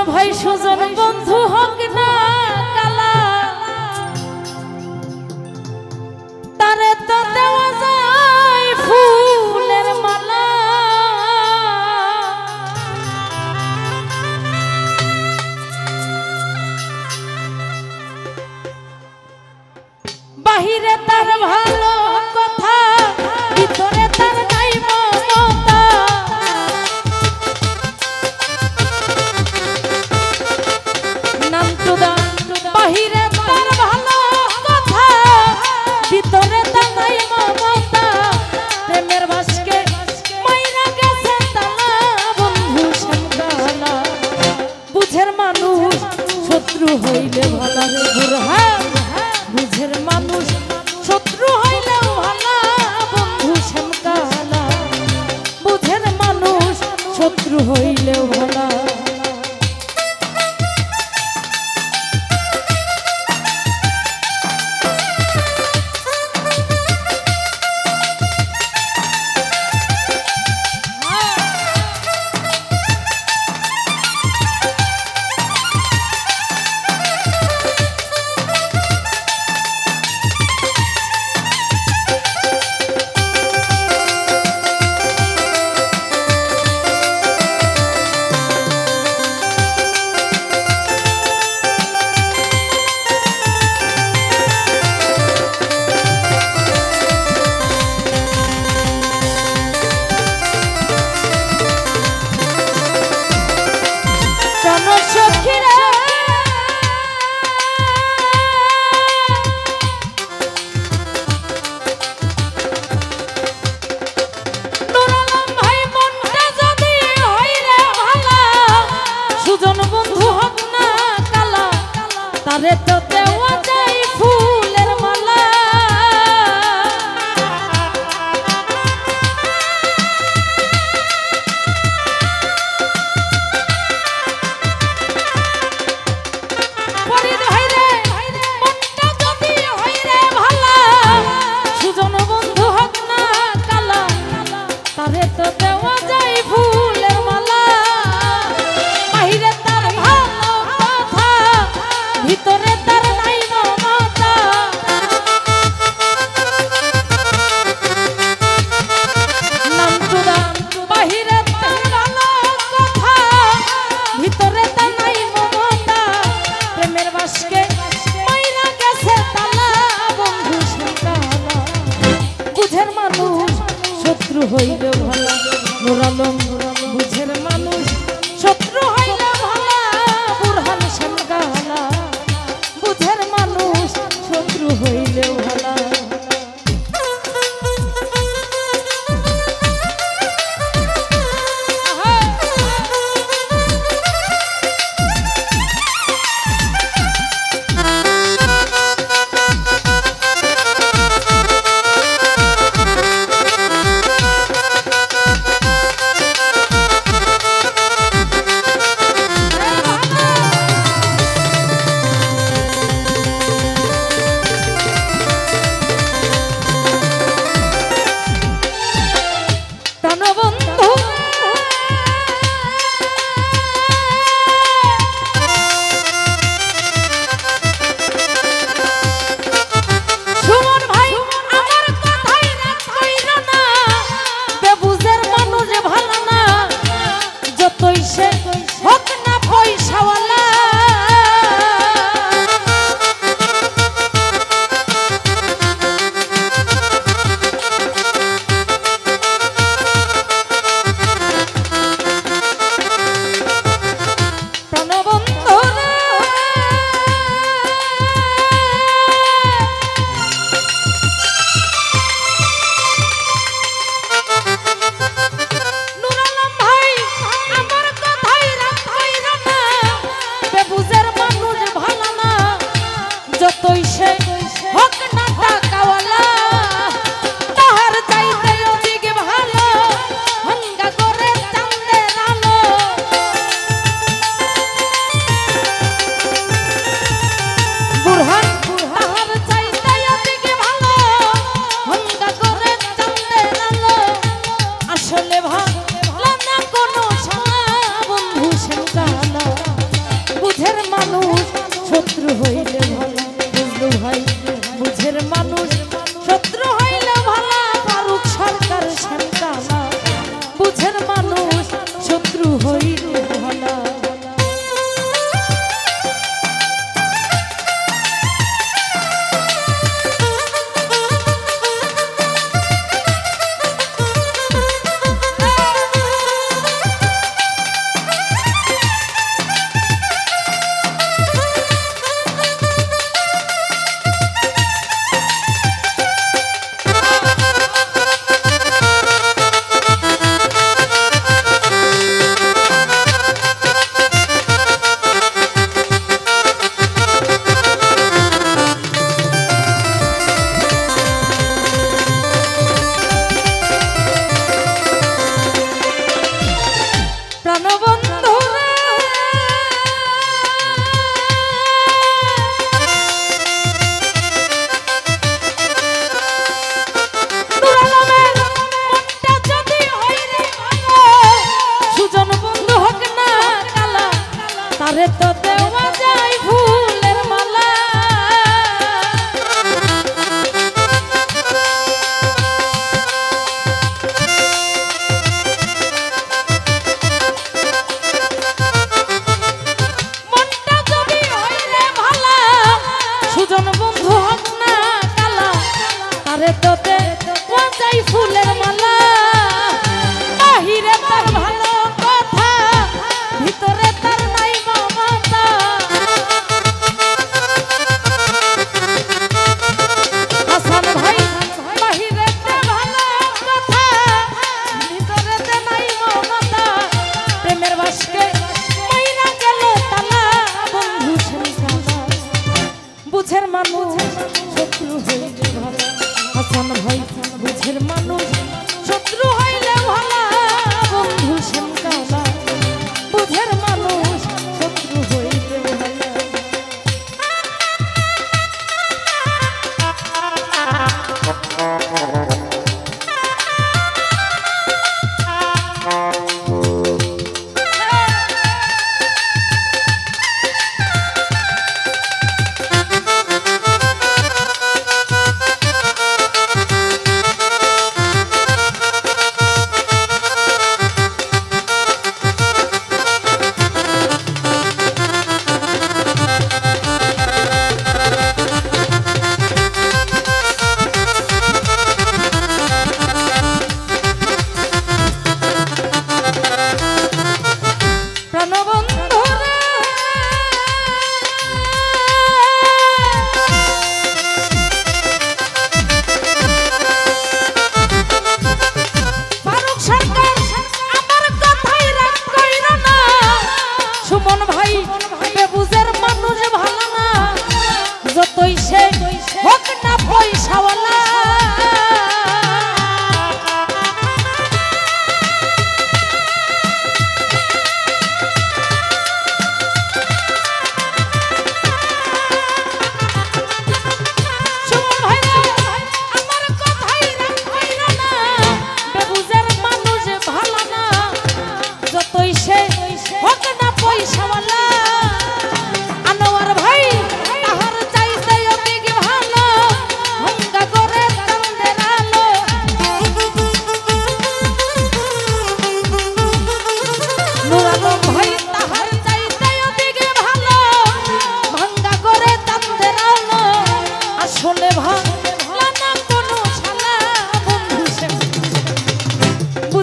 ভাই সুজন বন্ধু হোক না কালা তারে তো দেওয়া যায় ফুলের মালা বাহিরে তার ভালো কথা ভিতরে তার নাই মমতা নাম তুদা বাহিরে তার ভালো কথা ভিতরে তার নাই মমতা প্রেমের ভাসকে মাইরা গেছে তালা বন্ধু শ্যামকালা বুঝের মানুষ শত্রু হইলে ভালা রে বুরহান বুঝের মানুষ শত্রু হইলেও ভালা বন্ধু শ্যামকালা বুঝের মানুষ শত্রু হইলেও ভালা তারে তো দেওয়া যায় ফুলের মালা পরিদ হইরে মনটা যদি হইরে ভালা সুজন বন্ধু হোক না কালা তারে তো দেওয়া যায় ফুলের মালা বাহিরে তার ভালো কথা ভিতরে তার নাই মমতা নাম তুদা বাহিরে তার ভালো কথা ভিতরে তার নাই মমতা প্রেমের বাসকে মাইরা গেছে তালা বন্ধু শ্যামকালা বুঝের মানুষ শত্রু হইলেও ভালা নূর আলম বুঝের মানুষ শত্রু হইলেও ভালা বুরহান শ্যামকালা বুঝের মানুষ শত্রু হইলেও ভালা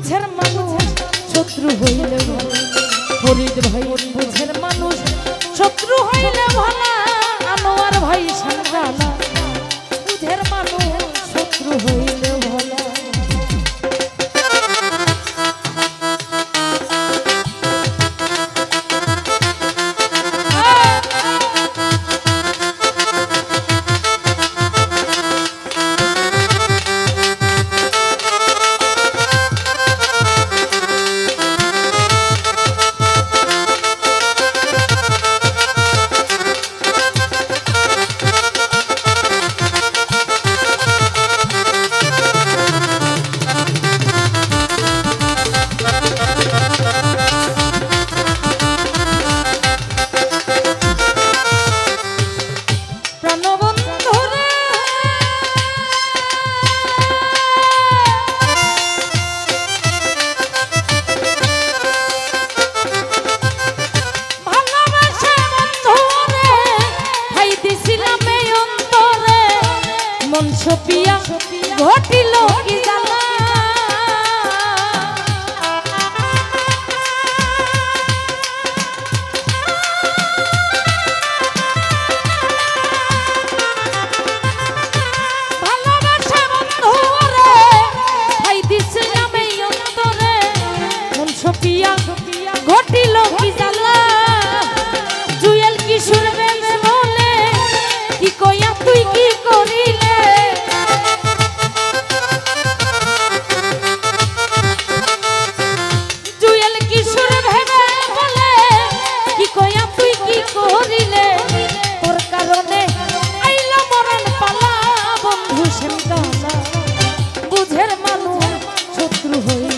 বুঝের মানুষ শত্রু হইলে ভালো ফরিদ ভাই বুঝের মানুষ শত্রু হইলে ভালো আনোয়ার ভাই সাঙ্গালা বুঝের মানুষ শত্রু হইলে ভালো সপিয়া ঘটিল কি জ্বালা ভালোবাসা বন্ধু রে ভাই দিছিলাম এই অন্তরে মন সপিয়া ঘটিল কি জ্বালা জুয়েল কিশোর বেবে বলে কি কইয়া তুই কি করিলে বুঝের মানুষ শত্রু হই